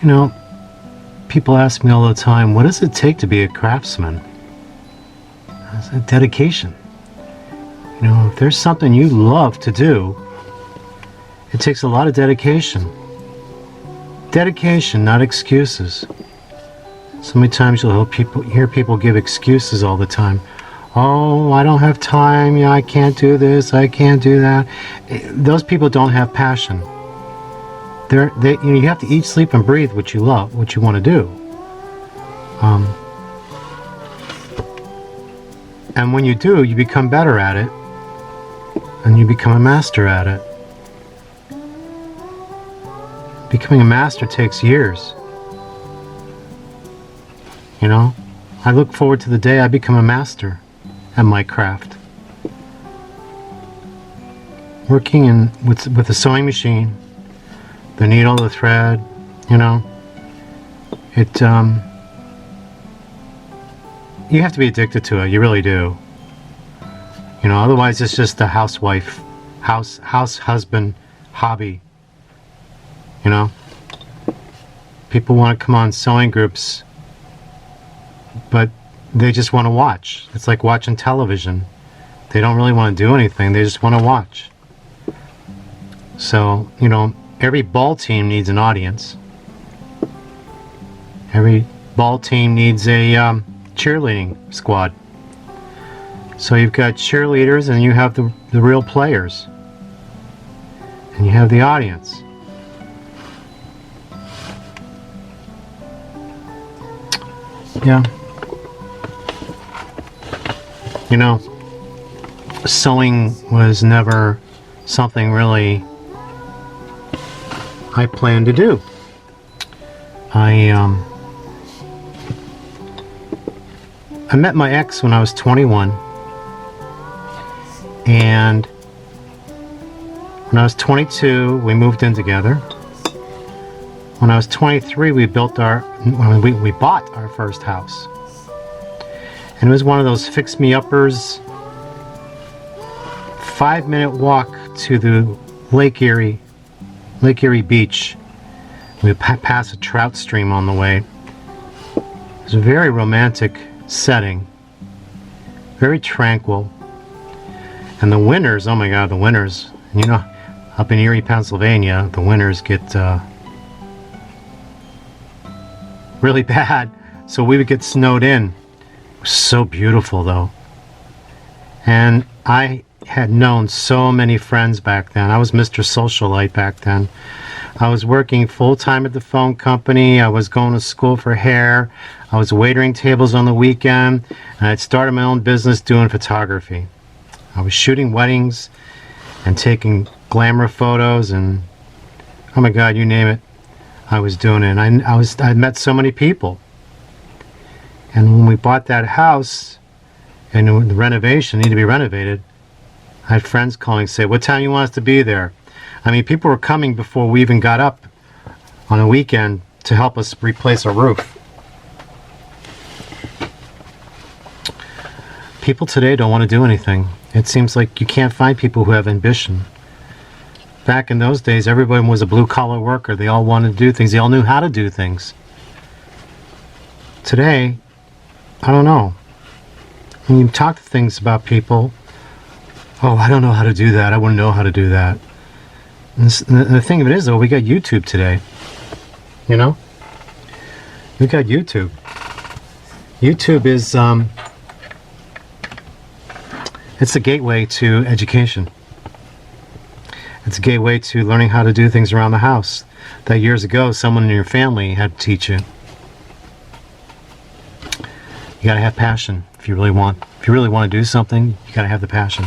You know, people ask me all the time, what does it take to be a craftsman? It's a dedication. You know, if there's something you love to do, it takes a lot of dedication. Dedication, not excuses. So many times you'll hear people give excuses all the time. Oh, I don't have time. I can't do this. I can't do that. Those people don't have passion. You have to eat, sleep, and breathe what you love, what you want to do. And when you do, you become better at it, and you become a master at it. Becoming a master takes years. You know, I look forward to the day I become a master at my craft. Working with a sewing machine, the needle, the thread, you know, you have to be addicted to it. You really do. You know, otherwise it's just a house husband hobby. You know, people want to come on sewing groups, but they just want to watch. It's like watching television. They don't really want to do anything. They just want to watch. So, you know, every ball team needs an audience. Every ball team needs a cheerleading squad. So you've got cheerleaders and you have the real players. And you have the audience. Yeah. You know, sewing was never something really I planned to do. I met my ex when I was 21, and when I was 22 we moved in together. When I was 23 we bought our first house, and it was one of those fix-me-uppers, 5-minute walk to the Lake Erie beach. We would pass a trout stream on the way. It was a very romantic setting, very tranquil. And the winters, oh my God, the winters. You know, up in Erie, Pennsylvania, the winters get really bad. So we would get snowed in. It was so beautiful though. And I had known so many friends back then. I was Mr. Socialite back then. I was working full-time at the phone company. I was going to school for hair. I was waitering tables on the weekend. And I'd started my own business doing photography. I was shooting weddings and taking glamour photos and, oh my God, you name it, I was doing it. And I met so many people. And when we bought that house and the renovation needed to be renovated, I had friends calling, say, what time you want us to be there? I mean, people were coming before we even got up on a weekend to help us replace a roof. People today don't want to do anything. It seems like you can't find people who have ambition. Back in those days, everybody was a blue-collar worker. They all wanted to do things. They all knew how to do things. Today, I don't know. When you talk to things about people, oh, I don't know how to do that. I wouldn't know how to do that. And the thing of it is, though, we got YouTube today. You know? We got YouTube. YouTube is, it's a gateway to education. It's a gateway to learning how to do things around the house that years ago someone in your family had to teach you. You gotta have passion if you really want to do something. You gotta have the passion.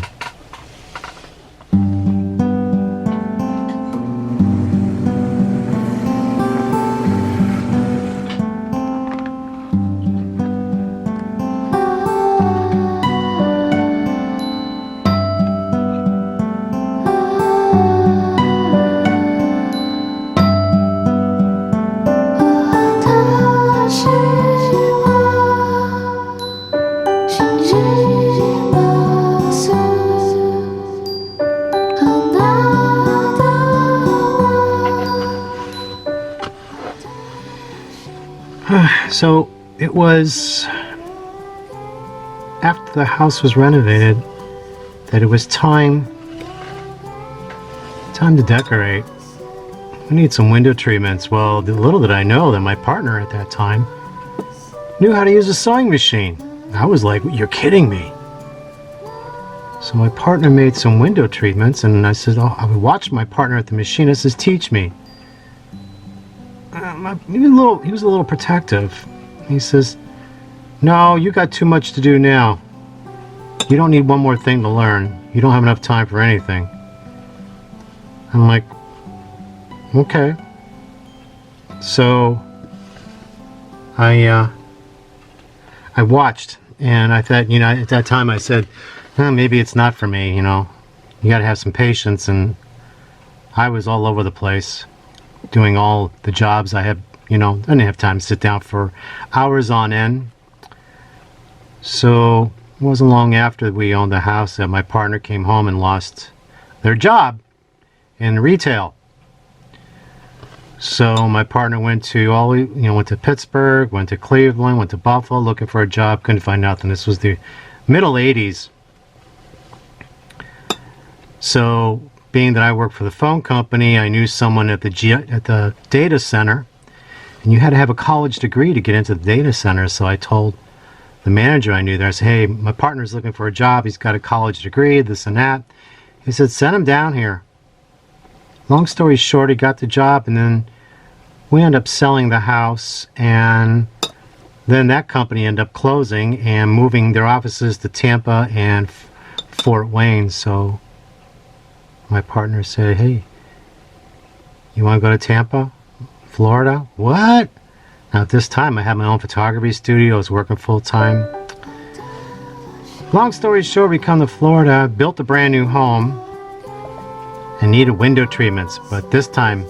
So it was after the house was renovated that it was time to decorate. We need some window treatments. Well, little did I know that my partner at that time knew how to use a sewing machine. I was like, you're kidding me. So my partner made some window treatments, and I said, oh, I would watch my partner at the machine. I says, teach me. He was a little protective. He says, no, you got too much to do now. You don't need one more thing to learn. You don't have enough time for anything. I'm like, okay. So I watched, and I thought, at that time I said, maybe it's not for me, you got to have some patience. And I was all over the place doing all the jobs I had. I didn't have time to sit down for hours on end. So it wasn't long after we owned the house that my partner came home and lost their job in retail. So my partner went to Pittsburgh, went to Cleveland, went to Buffalo looking for a job, couldn't find nothing. This was the middle 80s. So being that I worked for the phone company, I knew someone at the data center, and you had to have a college degree to get into the data center. So I told the manager I knew there, I said, hey, my partner's looking for a job. He's got a college degree, this and that. He said, send him down here. Long story short, he got the job, and then we ended up selling the house, and then that company ended up closing and moving their offices to Tampa and Fort Wayne. So my partner said, hey, you want to go to Tampa, Florida? What? Now at this time I had my own photography studio. I was working full-time. Long story short, we come to Florida, built a brand new home, and needed window treatments, but this time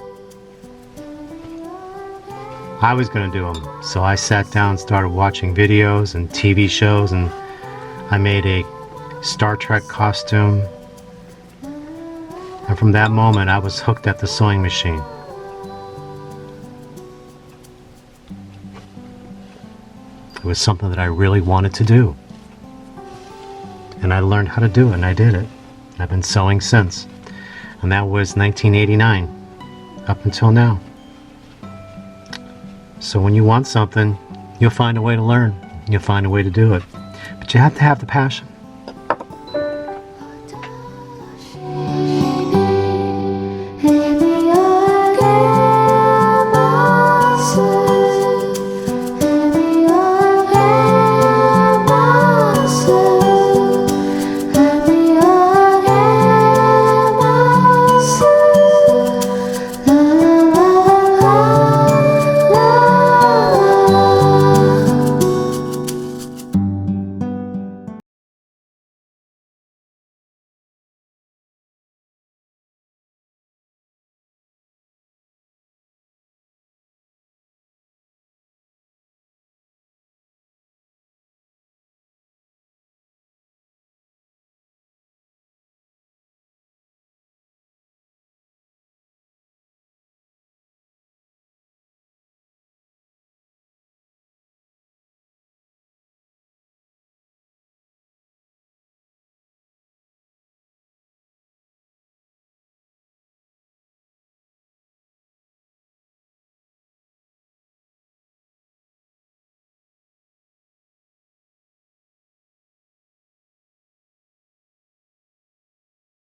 I was going to do them. So I sat down and started watching videos and TV shows, and I made a Star Trek costume. And from that moment, I was hooked at the sewing machine. It was something that I really wanted to do. And I learned how to do it, and I did it. I've been sewing since. And that was 1989, up until now. So when you want something, you'll find a way to learn. You'll find a way to do it. But you have to have the passion.